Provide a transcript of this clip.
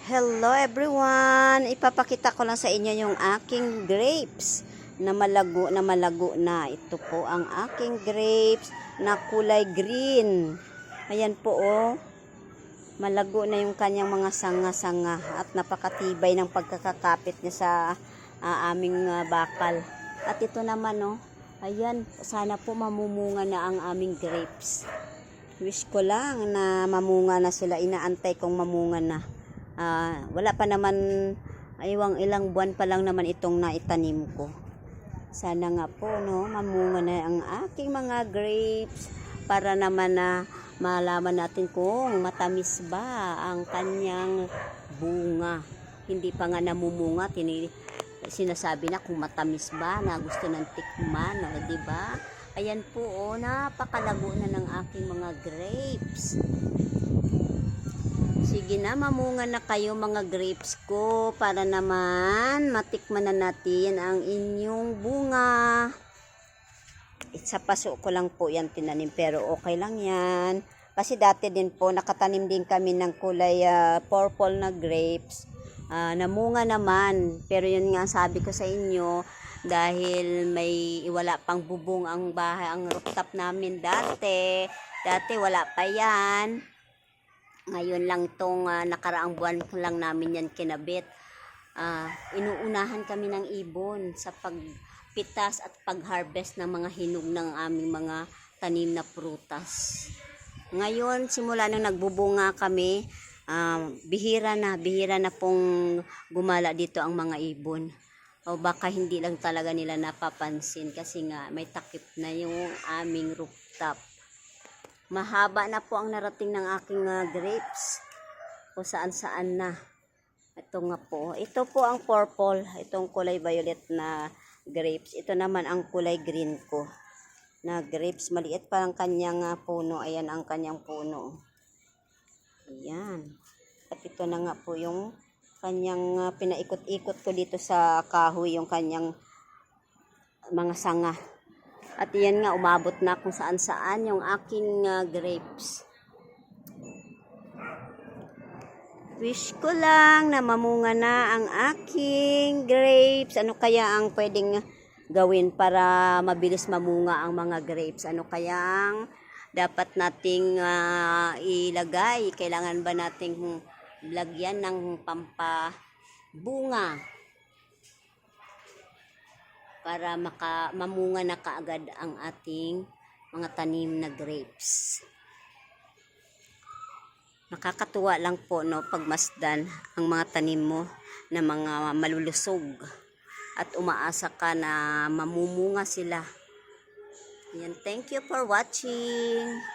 Hello everyone! Ipapakita ko lang sa inyo yung aking grapes na malago na. Ito po ang aking grapes na kulay green. Ayan po oh. Malago na yung kanyang mga sanga-sanga at napakatibay ng pagkakakapit niya sa aming bakal. At ito naman oh. Ayan, sana po mamumunga na ang aming grapes. Wish ko lang na mamunga na sila. Inaantay kong mamunga na. Wala pa naman, ilang buwan pa lang naman itong naitanim ko. Sana nga po no, mamunga na ang aking mga grapes para naman na malaman natin kung matamis ba ang kanyang bunga. Hindi pa nga namumunga, sinasabi na kung matamis ba na gusto ng tikman, no, di ba? Ayan po oh, napakalago na ng aking mga grapes. Sige na, mamunga na kayo mga grapes ko para naman matikman na natin ang inyong bunga. Sa paso ko lang po yan tinanim pero okay lang yan. Kasi dati din po nakatanim din kami ng kulay purple na grapes. Namunga naman pero yun nga sabi ko sa inyo dahil may wala pang bubong ang bahay, ang rooftop namin dati wala pa yan. Ngayon lang tong nakaraang buwan lang namin yan kinabit. Inuunahan kami ng ibon sa pagpitas at pag-harvest ng mga hinog ng aming mga tanim na prutas. Ngayon, simula nang nagbubunga kami, bihira na pong gumala dito ang mga ibon. O baka hindi lang talaga nila napapansin kasi nga may takip na yung aming rooftop. Mahaba na po ang narating ng aking grapes. O saan na. Ito nga po. Ito po ang purple. Itong kulay violet na grapes. Ito naman ang kulay green ko na grapes. Maliit pa ang kanyang puno. Ayan ang kanyang puno. Ayan. At ito na nga po yung kanyang pinaikot-ikot ko dito sa kahoy. Yung kanyang mga sanga. At yan nga, umabot na kung saan-saan yung aking grapes. Wish ko lang na mamunga na ang aking grapes. Ano kaya ang pwedeng gawin para mabilis mamunga ang mga grapes? Ano kaya ang dapat nating ilagay? Kailangan ba nating lagyan ng pampabunga para mamunga na kaagad ang ating mga tanim na grapes. Nakakatuwa lang po no, pagmasdan ang mga tanim mo na mga malulusog at umaasa ka na mamumunga sila. Yan, thank you for watching.